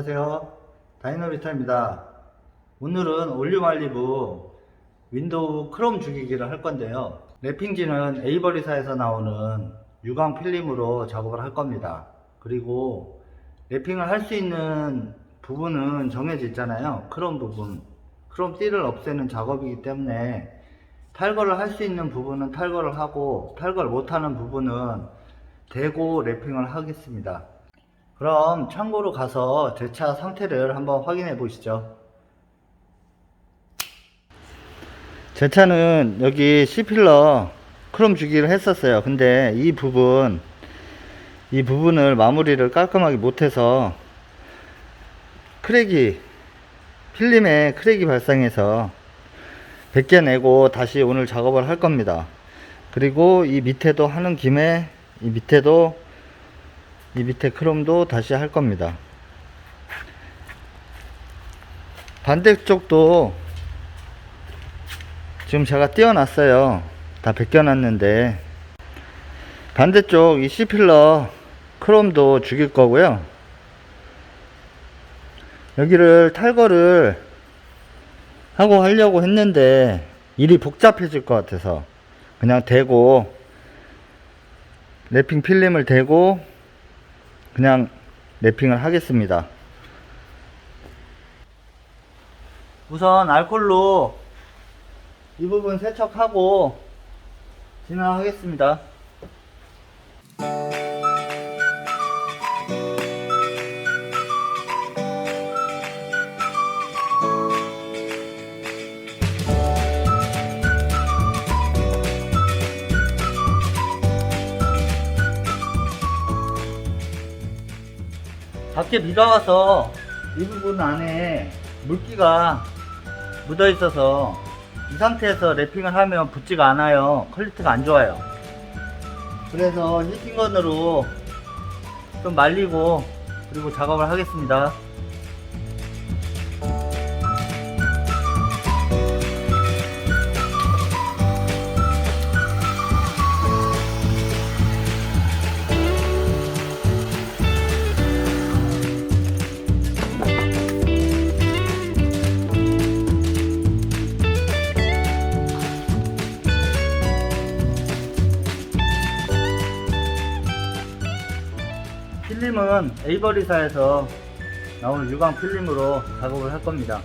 안녕하세요, 다이노리터입니다. 오늘은 올리브알리브 윈도우 크롬 죽이기를 할 건데요, 랩핑지는 에이버리사에서 나오는 유광 필름으로 작업을 할 겁니다. 그리고 랩핑을 할 수 있는 부분은 정해져 있잖아요. 크롬 부분, 크롬 띠를 없애는 작업이기 때문에 탈거를 할 수 있는 부분은 탈거를 하고, 탈거를 못하는 부분은 대고 랩핑을 하겠습니다. 그럼 창고로 가서 제 차 상태를 한번 확인해 보시죠. 제 차는 여기 C필러 크롬 주기를 했었어요. 근데 이 부분을 마무리를 깔끔하게 못해서 필름에 크랙이 발생해서 벗겨내고 다시 오늘 작업을 할 겁니다. 그리고 이 밑에도 하는 김에 이 밑에 크롬도 다시 할 겁니다. 반대쪽도 지금 제가 띄워놨어요. 다 벗겨놨는데 반대쪽 이 C필러 크롬도 죽일 거고요. 여기를 탈거를 하고 하려고 했는데 일이 복잡해질 것 같아서 그냥 대고, 랩핑 필름을 대고 그냥 랩핑을 하겠습니다. 우선 알콜로 이 부분 세척하고 진행하겠습니다. 밖에 비가 와서 이 부분 안에 물기가 묻어 있어서 이 상태에서 랩핑을 하면 붙지가 않아요. 퀄리티가 안 좋아요. 그래서 힐팅건으로 좀 말리고 그리고 작업을 하겠습니다. 필름은 에이버리사에서 나오는 유광 필름으로 작업을 할 겁니다.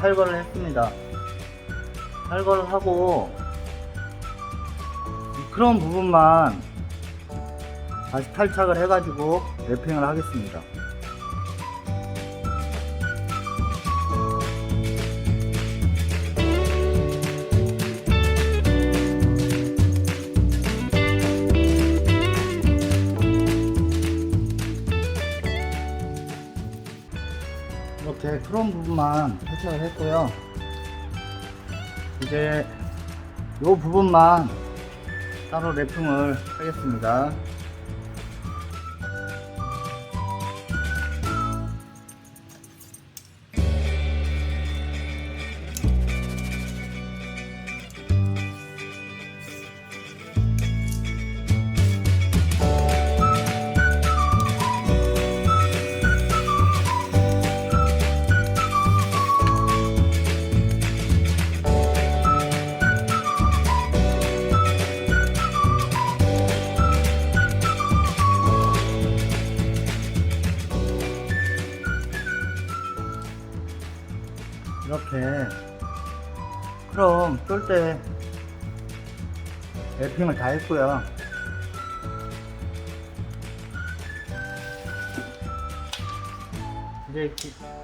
탈거를 했습니다. 탈거를 하고 그런 부분만 다시 탈착을 해가지고 랩핑을 하겠습니다. 이렇게 크롬 부분만 탈착을 했고요. 이제 이 부분만 따로 랩핑을 하겠습니다. 이렇게 크롬 쏠 때 랩핑을 다 했고요. 이제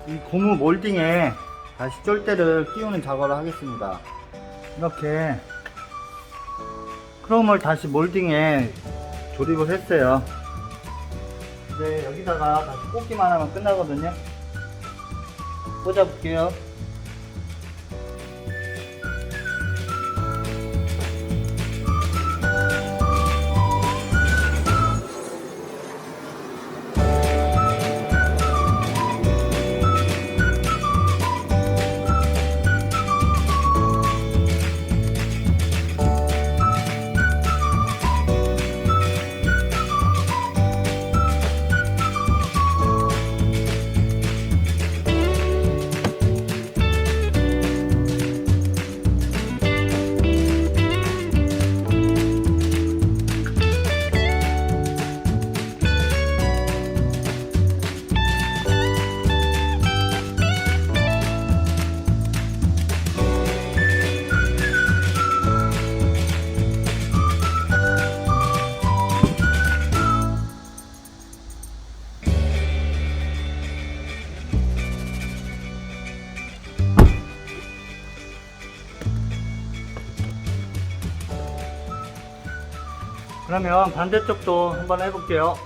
이 고무 몰딩에 다시 쫄대를 끼우는 작업을 하겠습니다. 이렇게 크롬을 다시 몰딩에 조립을 했어요. 이제 여기다가 다시 꽂기만 하면 끝나거든요. 꽂아 볼게요. 그러면 반대쪽도 한번 해볼게요.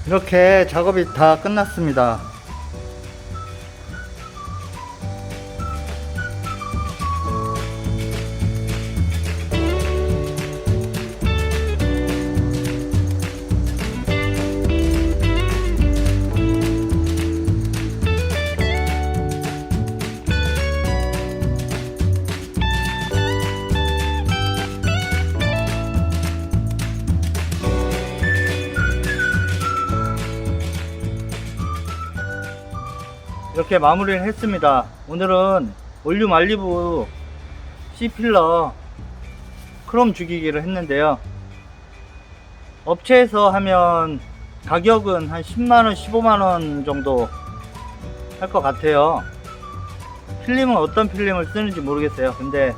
이렇게 작업이 다 끝났습니다. 이렇게 마무리를 했습니다. 오늘은 올륨 알리브 C필러 크롬 죽이기를 했는데요. 업체에서 하면 가격은 한 10만원 15만원 정도 할 것 같아요. 필름은 어떤 필름을 쓰는지 모르겠어요. 근데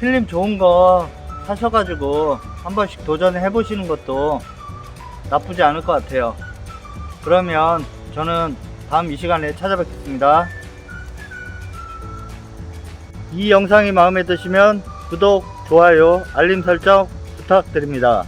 필름 좋은 거 사셔가지고 한 번씩 도전해 보시는 것도 나쁘지 않을 것 같아요. 그러면 저는 다음 이 시간에 찾아뵙겠습니다. 이 영상이 마음에 드시면 구독, 좋아요, 알림 설정 부탁드립니다.